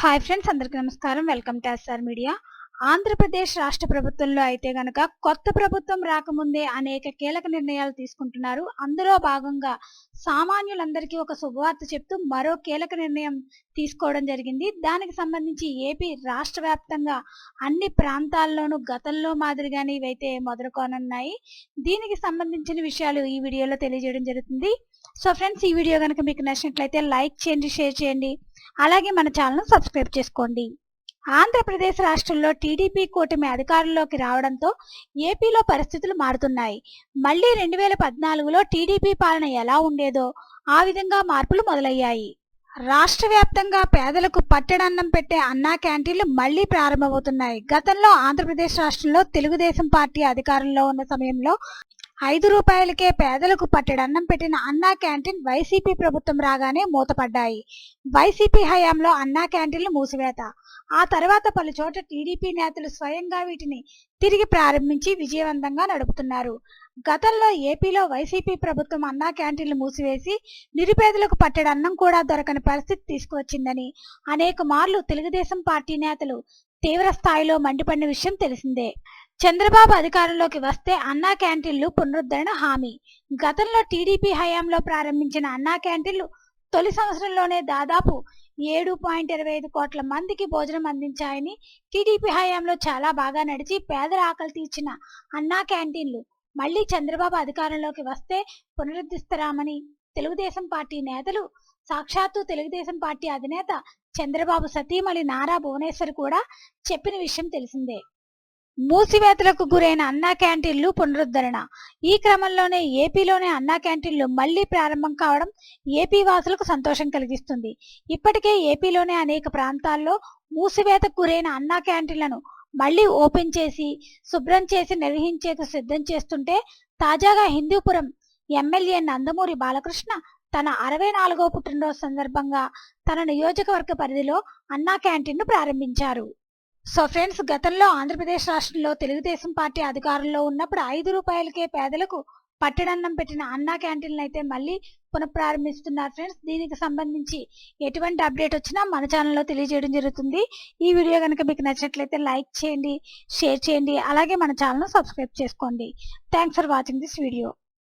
Hi friends, అందరికీ నమస్కారం. Welcome to SR media. Andhra Pradesh రాష్ట్ర ప్రభుత్వంలో అయితే గనక కొత్త ప్రభుత్వం రాకముందే అనేక కీలక నిర్ణయాలు తీసుకుంటున్నారు. అందులో భాగంగా సామాన్యులందరికీ ఒక శుభవార్త చెప్తూ మరో కీలక నిర్ణయం తీసుకోవడం జరిగింది. దానికి సంబంధించి ఏపీ రాష్ట్ర వ్యాప్తంగా అన్ని ప్రాంతాల్లోనూ గతంలో మాదిరిగానే ఇవైతే మొదలుకోనున్నాయి. దీనికి సంబంధించిన విషయాలు ఈ వీడియోలో తెలియజేయడం జరుగుతుంది. సో ఫ్రెండ్స్, ఈ వీడియో కనుక మీకు నచ్చినట్లయితే లైక్ చేయండి, షేర్ చేయండి, అలాగే మన ఛానల్ను సబ్స్క్రైబ్ చేసుకోండి. ఆంధ్రప్రదేశ్ రాష్ట్రంలో టీడీపీ కూటమి అధికారంలోకి రావడంతో ఏపీలో పరిస్థితులు మారుతున్నాయి. మళ్లీ 2014లో టీడీపీ పాలన ఎలా ఉండేదో ఆ విధంగా మార్పులు మొదలయ్యాయి. రాష్ట్ర వ్యాప్తంగా పేదలకు పట్టెడన్నం పెట్టే అన్నా క్యాంటీన్లు మళ్లీ ప్రారంభమవుతున్నాయి. గతంలో ఆంధ్రప్రదేశ్ రాష్ట్రంలో తెలుగుదేశం పార్టీ అధికారంలో ఉన్న సమయంలో 5 రూపాయలకే పేదలకు పట్టెడన్నం పెట్టిన అన్నా క్యాంటీన్ వైసీపీ ప్రభుత్వం రాగానే మూతపడ్డాయి. వైసీపీ హయాంలో అన్నా క్యాంటీన్లు మూసివేత. ఆ తర్వాత పలు చోట టీడీపీ నేతలు స్వయంగా వీటిని తిరిగి ప్రారంభించి విజయవంతంగా నడుపుతున్నారు. గతంలో ఏపీలో వైసీపీ ప్రభుత్వం అన్నా క్యాంటీన్లు మూసివేసి నిరుపేదలకు పట్టెడన్నం కూడా దొరకని పరిస్థితి తీసుకువచ్చిందని అనేక మార్లు తెలుగుదేశం పార్టీ నేతలు తీవ్ర స్థాయిలో మండిపడిన విషయం తెలిసిందే. చంద్రబాబు అధికారంలోకి వస్తే అన్నా క్యాంటీన్లు పునరుద్ధరణ హామీ. గతంలో టీడీపీ హయాంలో ప్రారంభించిన అన్నా క్యాంటీన్లు తొలి సంవత్సరంలోనే దాదాపు 7.25 కోట్ల మందికి భోజనం అందించాయని, టీడీపీ హయాంలో చాలా బాగా నడిచి పేదల ఆకలి తీర్చిన అన్నా క్యాంటీన్లు మళ్లీ చంద్రబాబు అధికారంలోకి వస్తే పునరుద్ధరిస్తామని తెలుగుదేశం పార్టీ నేతలు, సాక్షాత్తు తెలుగుదేశం పార్టీ అధినేత చంద్రబాబు సతీమణి నారా భువనేశ్వర్ కూడా చెప్పిన విషయం తెలిసిందే. మూసివేతలకు గురైన అన్నా క్యాంటీన్లు పునరుద్ధరణ. ఈ క్రమంలోనే ఏపీలోనే అన్నా క్యాంటీన్లు మళ్లీ ప్రారంభం కావడం ఏపీ వాసులకు సంతోషం కలిగిస్తుంది. ఇప్పటికే ఏపీలోనే అనేక ప్రాంతాల్లో మూసివేతకు గురైన అన్నా క్యాంటీన్లను మళ్లీ ఓపెన్ చేసి శుభ్రం చేసి నిర్వహించేందుకు సిద్ధం చేస్తుంటే, తాజాగా హిందూపురం ఎమ్మెల్యే నందమూరి బాలకృష్ణ తన 64వ పుట్టినరోజు సందర్భంగా తన నియోజకవర్గ పరిధిలో అన్నా క్యాంటీన్ను ప్రారంభించారు. సో ఫ్రెండ్స్, గతంలో ఆంధ్రప్రదేశ్ రాష్ట్రంలో తెలుగుదేశం పార్టీ అధికారంలో ఉన్నప్పుడు 5 రూపాయలకే పేదలకు పట్టెడన్నం పెట్టిన అన్నా క్యాంటీన్లు అయితే మళ్ళీ పునఃప్రారంభిస్తున్నారు ఫ్రెండ్స్. దీనికి సంబంధించి ఎటువంటి అప్డేట్ వచ్చినా మన ఛానల్లో తెలియజేయడం జరుగుతుంది. ఈ వీడియో కనుక మీకు నచ్చినట్లయితే లైక్ చేయండి, షేర్ చేయండి, అలాగే మన ఛానల్ను సబ్స్క్రైబ్ చేసుకోండి. Thanks for watching this video.